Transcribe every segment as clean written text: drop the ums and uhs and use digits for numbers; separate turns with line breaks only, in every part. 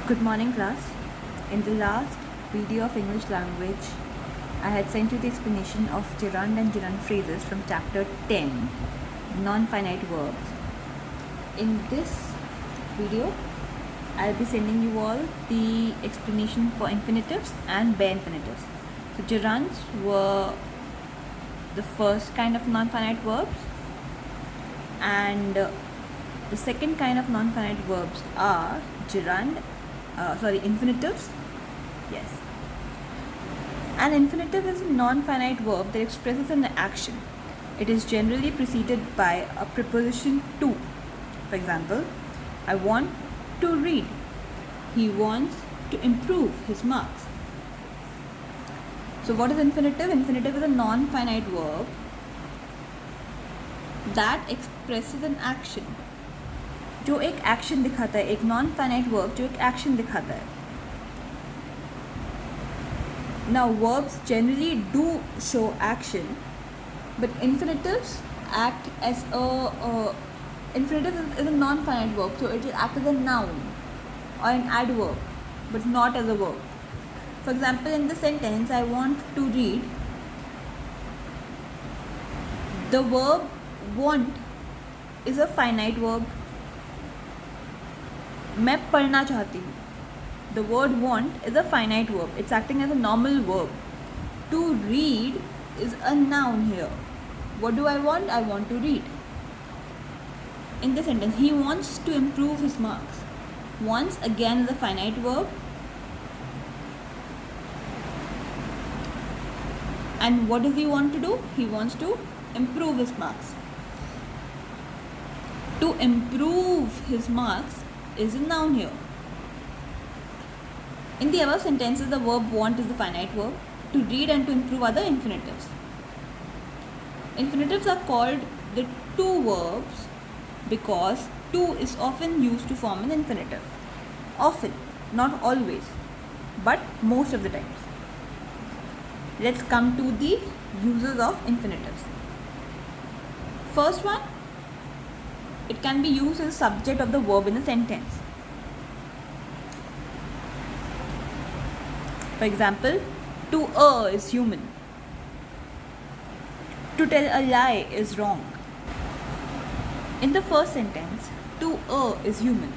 Good morning, class. In the last video of English language, I had sent you the explanation of gerund and gerund phrases from chapter 10, non-finite verbs. In this video, I'll be sending you all the explanation for infinitives and bare infinitives. So gerunds were the first kind of non-finite verbs, and the second kind of non-finite verbs are infinitives. Yes. An infinitive is a non-finite verb that expresses an action. It is generally preceded by a preposition to. For example, I want to read. He wants to improve his marks. So what is infinitive? Infinitive is a non-finite verb that expresses an action. जो एक action दिखाता है, एक non finite verb जो एक action दिखाता है. Now verbs generally do show action, but infinitives act as infinitive is a non-finite verb, so it will act as a noun or an adverb, but not as a verb. For example, in the sentence, I want to read, the verb want is a finite verb. मैं पढ़ना चाहती हूँ. The word want is a finite verb. It's acting as a normal verb. To read is a noun here. What do I want? I want to read. In this sentence, he wants to improve his marks. Wants again is a finite verb. And what does he want to do? He wants to improve his marks. To improve his marks is a noun here. In the above sentences, the verb want is the finite verb. To read and to improve are the infinitives. Infinitives are called the to verbs because to is often used to form an infinitive. Often, not always, but most of the times. Let's come to the uses of infinitives. First one, it can be used as a subject of the verb in a sentence. For example, to err is human. To tell a lie is wrong. In the first sentence, to err is human.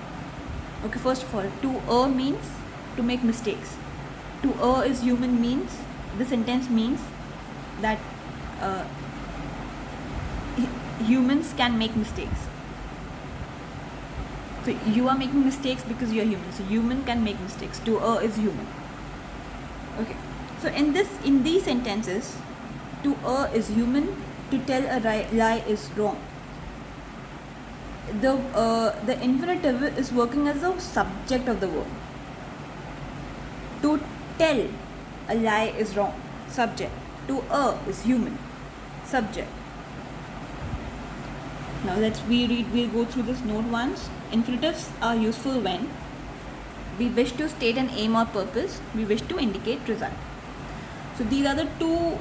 Okay, first of all, to err means to make mistakes. To err is human means, the sentence means that humans can make mistakes. So you are making mistakes because you are human. So human can make mistakes. To err is human. Okay. So in these sentences, to err is human. To tell a lie is wrong. The infinitive is working as a subject of the verb. To tell a lie is wrong. Subject. To err is human. Subject. Now we'll go through this note once. Infinitives are useful when we wish to state an aim or purpose, we wish to indicate result. So these are the two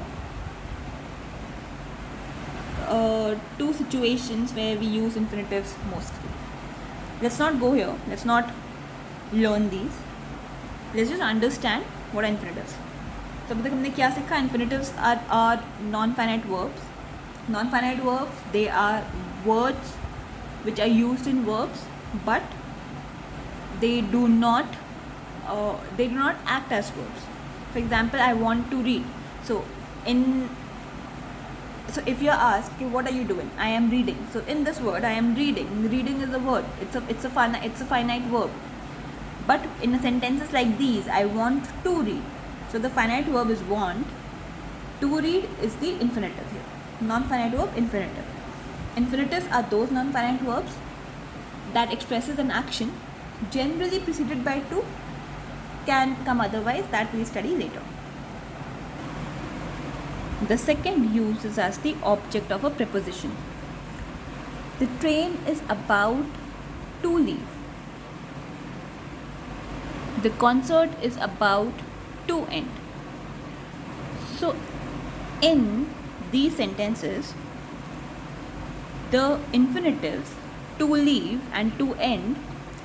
situations where we use infinitives mostly. Let's not go here. Let's not learn these. Let's just understand what are infinitives. So अभी तक हमने क्या सीखा? Infinitives are non-finite verbs. Non-finite verbs, they are words which are used in verbs, but they do not act as verbs. For example, I want to read. So if you are asked, okay, what are you doing? I am reading. So in this word, I am reading. Reading is a word. It's a finite verb. But in sentences like these, I want to read. So the finite verb is want. To read is the infinitive here. Non-finite verb, infinitive. Infinitives are those non-finite verbs that expresses an action, generally preceded by to, can come otherwise, that we'll study later. The second use is as the object of a preposition. The train is about to leave. The concert is about to end. So in these sentences, the infinitives to leave and to end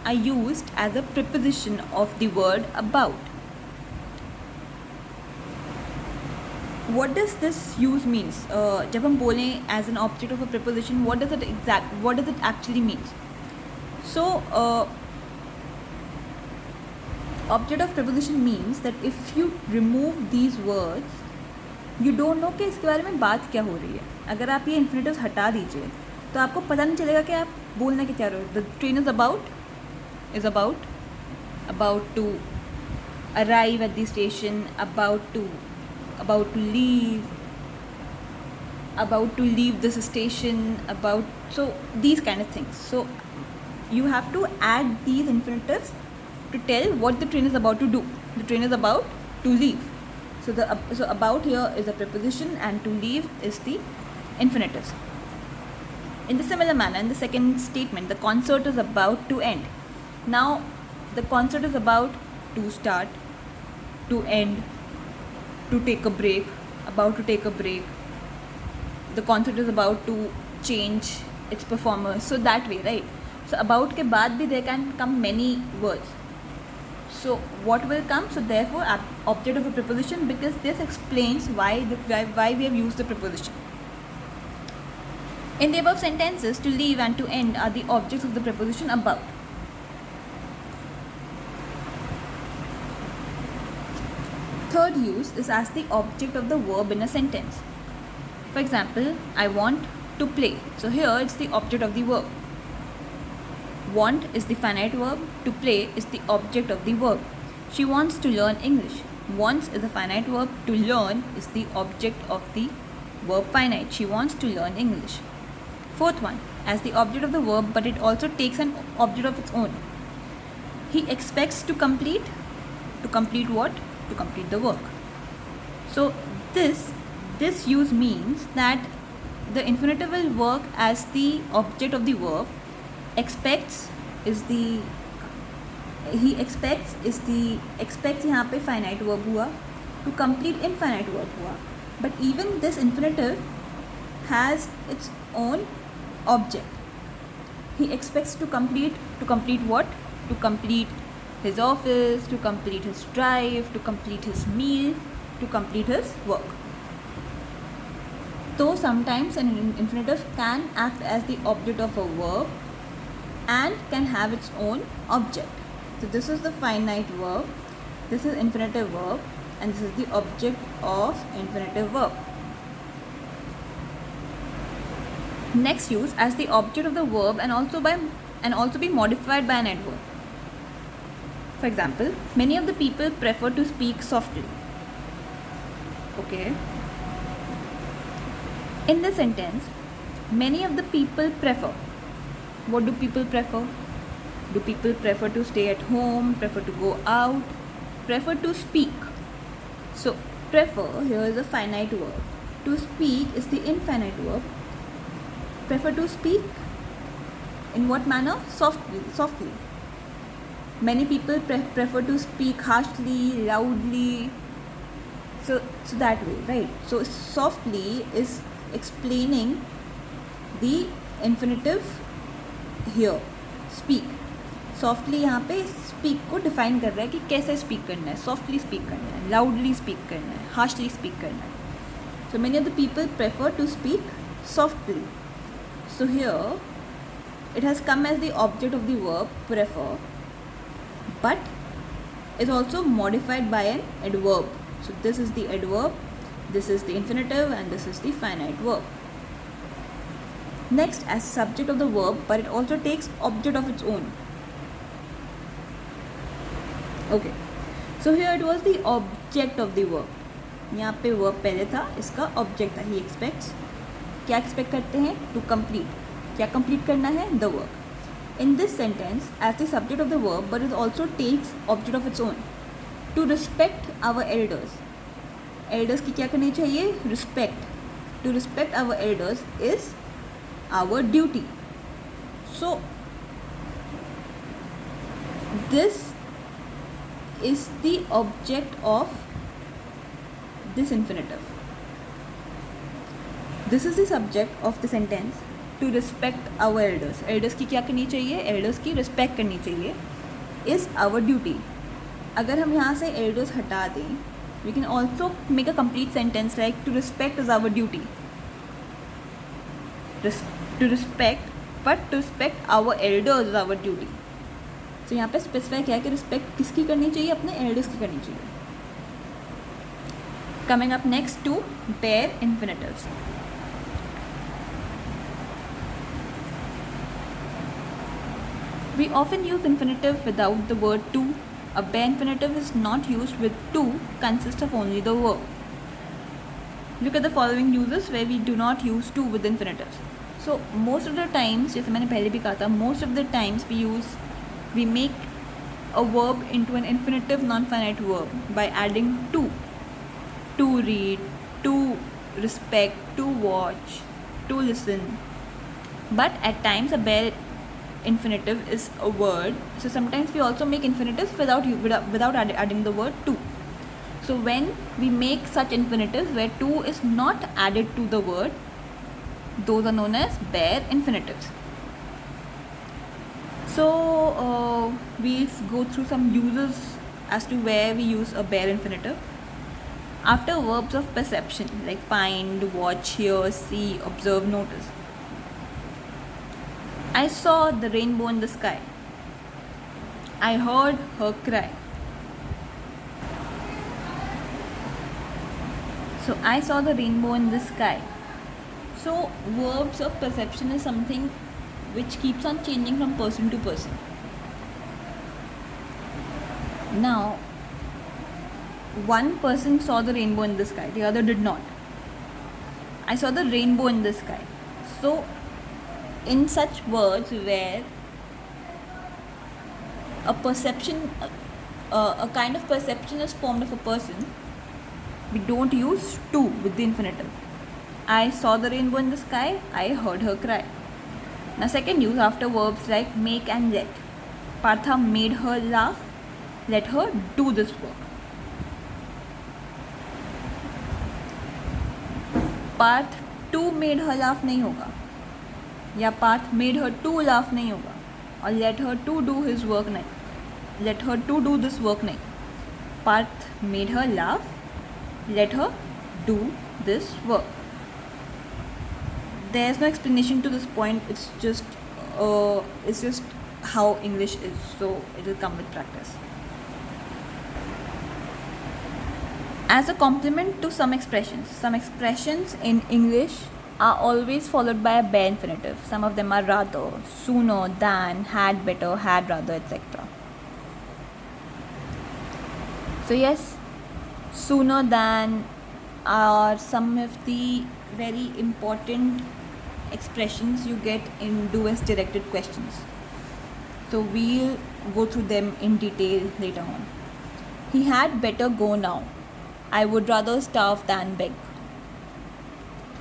are used as a preposition of the word about. What does this use means? जब हम बोलें as an object of a preposition, what does it actually means? So object of preposition means that if you remove these words, you don't know कि इसके बारे में बात क्या हो रही है. अगर आप ये इन्फिनेटिव्स हटा दीजिए तो आपको पता नहीं चलेगा कि आप बोलना क्या चाह रहे हो. The train is about to arrive at the station, about to leave, about to leave this station, so these kind of things. So you have to add these infinitives to tell what the train is about to do. The train is about to leave. So about here is a preposition and to leave is the infinitives. In the similar manner, in the second statement, the concert is about to end. Now the concert is about to start, to end, to take a break, about to take a break. The concert is about to change its performers. So that way, right? So about के बाद भी there can come many words. So what will come? So therefore object of a preposition, because this explains why we have used the preposition. In the above sentences, to leave and to end are the objects of the preposition about. Third use is as the object of the verb in a sentence. For example, I want to play. So here it's the object of the verb. Want is the finite verb. To play is the object of the verb. She wants to learn English. Wants is the finite verb. To learn is the object of the verb finite. She wants to learn English. Fourth one, as the object of the verb, but it also takes an object of its own. He expects to complete. To complete what? To complete the work. So this use means that the infinitive will work as the object of the verb. Expects is the expects यहाँ पे finite verb हुआ. To complete infinite verb हुआ. But even this infinitive has its own object. He expects to complete what? To complete his office, to complete his drive, to complete his meal, to complete his work. So sometimes an infinitive can act as the object of a verb and can have its own object. So this is the finite verb, this is infinitive verb, and this is the object of infinitive verb. Next use, as the object of the verb and also be modified by an adverb. For example, many of the people prefer to speak softly. Okay. In this sentence, many of the people prefer. What do people prefer? Do people prefer to stay at home, prefer to go out, prefer to speak? So prefer here is a finite verb. To speak is the infinite verb. Prefer to speak in what manner? Softly. Many people prefer to speak harshly, loudly. So that way, right? So softly is explaining the infinitive here. Speak. Softly यहाँ पे speak को define कर रहा है कि कैसे speak करना है. Softly speak करना है, loudly speak करना है, harshly speak करना है. So many of the people prefer to speak softly. So here it has come as the object of the verb prefer, but is also modified by an adverb. So this is the adverb, this is the infinitive, and this is the finite verb. Next, as subject of the verb, but it also takes object of its own. Okay, so here it was the object of the verb. यहाँ पे verb पहले था, इसका object था. He expects. क्या expect करते हैं? To complete. क्या complete करना है? The work. In this sentence, as the subject of the verb, but it also takes object of its own. To respect our elders. Elders की क्या करनी चाहिए? Respect. To respect our elders is our duty. So this is the object of this infinitive. This is the subject of the sentence. To respect our elders. Elders की क्या करनी चाहिए? Elders की respect करनी चाहिए. Is our duty. अगर हम यहाँ से एल्डर्स हटा दें, we can also make a complete sentence like to respect is our duty. To respect, but to respect our elders is our duty. तो यहाँ पे स्पेसिफाई क्या है कि रिस्पेक्ट किसकी करनी चाहिए? अपने एल्डर्स की करनी चाहिए. Coming up next to bare infinitives. We often use infinitive without the word to. A bare infinitive is not used with to, consists of only the verb. Look at the following uses where we do not use to with infinitives. So most of the times, जैसे मैंने पहले भी कहा था, most of the times we make a verb into an infinitive non-finite verb by adding to read, to respect, to watch, to listen. But at times a bare infinitive is a word, so sometimes we also make infinitives without adding the word to. So when we make such infinitives where to is not added to the word, those are known as bare infinitives. So we'll go through some uses as to where we use a bare infinitive. After verbs of perception like find, watch, hear, see, observe, notice. I saw the rainbow in the sky. I heard her cry. So I saw the rainbow in the sky. So verbs of perception is something which keeps on changing from person to person. Now, one person saw the rainbow in the sky, the other did not. I saw the rainbow in the sky. So in such words where a perception, a kind of perception is formed of a person, we don't use to with the infinitive. I saw the rainbow in the sky. I heard her cry. Now second use, after verbs like make and let. Partha made her laugh. Let her do this work. Parth too made her laugh नहीं होगा, या Parth made her to laugh नहीं होगा, और let her to do his work नहीं, let her to do this work नहीं. Parth made her laugh, let her do this work. There is no explanation to this point. It's just how English is, so it will come with practice. As a complement to some expressions in English are always followed by a bare infinitive. Some of them are rather, sooner, than, had, better, had, rather, etc. So yes, sooner than are some of the very important expressions you get in do-as directed questions. So we'll go through them in detail later on. He had better go now. I would rather starve than beg.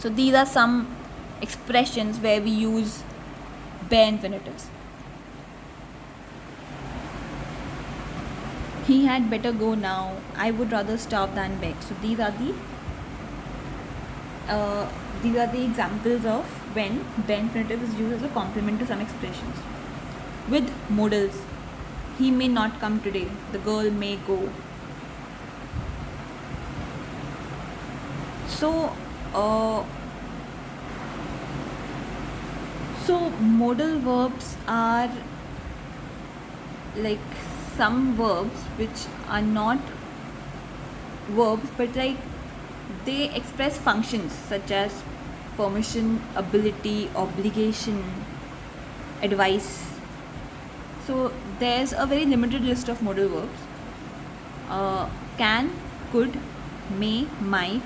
So these are some expressions where we use bare infinitives. He had better go now. I would rather starve than beg. So these are the examples of when bare infinitive is used as a complement to some expressions. With modals, he may not come today. The girl may go. So modal verbs are like some verbs which are not verbs, but like they express functions such as permission, ability, obligation, advice. So there's a very limited list of modal verbs. Can, could, may, might,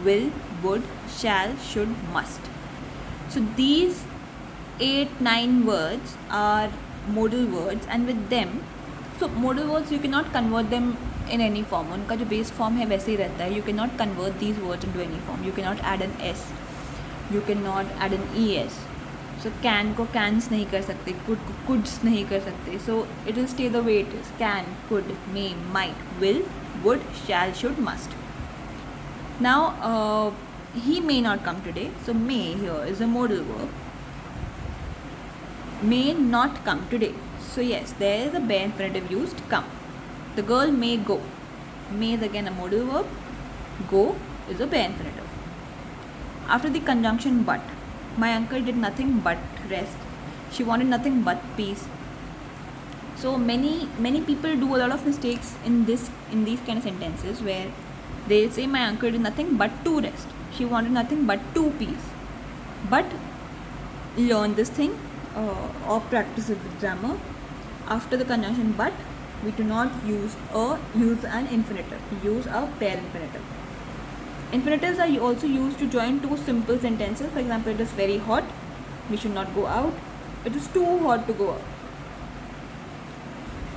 will, would, shall, should, must. So these 8-9 words are modal words, and with them, so modal words you cannot convert them in any form. उनका जो base form है वैसे ही रहता है. You cannot convert these words into any form. You cannot add an s, you cannot add an es. So can को cans नहीं कर सकते, could को coulds नहीं कर सकते. So it will stay the way it is. Can, could, may, might, will, would, shall, should, must. Now he may not come today. So may here is a modal verb. May not come today. So yes, there is a bare infinitive used, come. The girl may go. May is again a modal verb. Go is a bare infinitive. After the conjunction but, my uncle did nothing but rest. She wanted nothing but peace. So many people do a lot of mistakes in these kind of sentences where they say my uncle did nothing but to rest. She wanted nothing but to peace. But learn this thing or practice it with grammar. After the conjunction but, we do not use an infinitive. We use a bare infinitive. Infinitives are also used to join two simple sentences. For example, it is very hot, we should not go out. It is too hot to go out.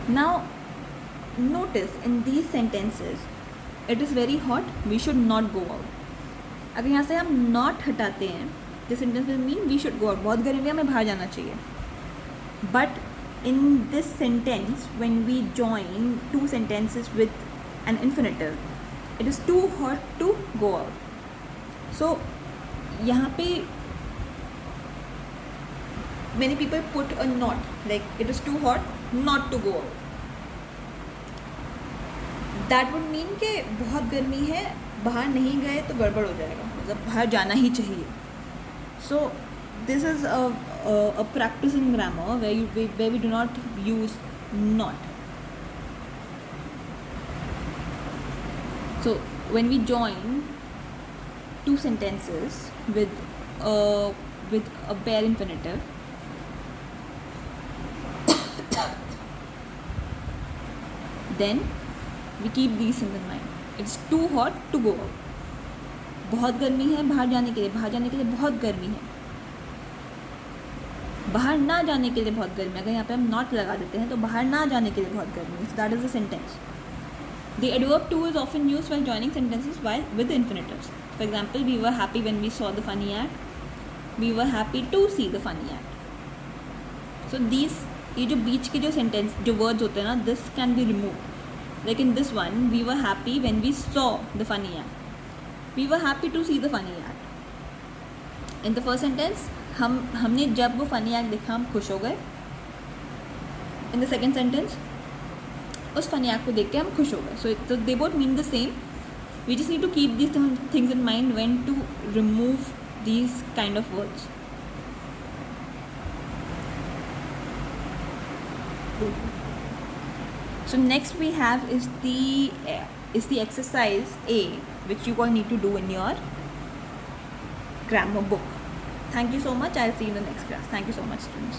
Now, notice in these sentences, it is very hot, we should not go out. अगर यहाँ से हम not हटाते हैं, this sentence will mean we should go out. बहुत गर्मी है, हमें बाहर जाना चाहिए. But in this sentence, when we join two sentences with an infinitive, it is too hot to go out. So यहाँ पे many people put a not, like it is too hot not to go out. That would mean कि बहुत गर्मी है, बाहर नहीं गए तो गड़बड़ हो जाएगा, मतलब बाहर जाना ही चाहिए. So this is a practice in grammar where we do not use not. So when we join two sentences with a bare infinitive, then we keep these things in mind. It's too hot to go out. बहुत गर्मी है बाहर जाने के लिए बहुत गर्मी है. बाहर ना जाने के लिए बहुत गर्मी है. अगर यहाँ पे हम not लगा देते हैं तो बाहर ना जाने के लिए बहुत गर्मी है. So that is the sentence. The adverb to is often used while joining sentences with infinitives. For example, we were happy when we saw the funny act. We were happy to see the funny act. So ये जो बीच के जो sentence जो words होते हैं ना, this can be removed. Like in this one, we were happy when we saw the funny act. We were happy to see the funny act. In the first sentence, हमने जब वो funny act देखा हम खुश हो गए. In the second sentence, उस funny act को देख के हम खुश हो गए. So they both mean the same. We just need to keep these things in mind when to remove these kind of words. So next we have is the exercise A, which you all need to do in your grammar book. Thank you so much. I'll see you in the next class. Thank you so much, students.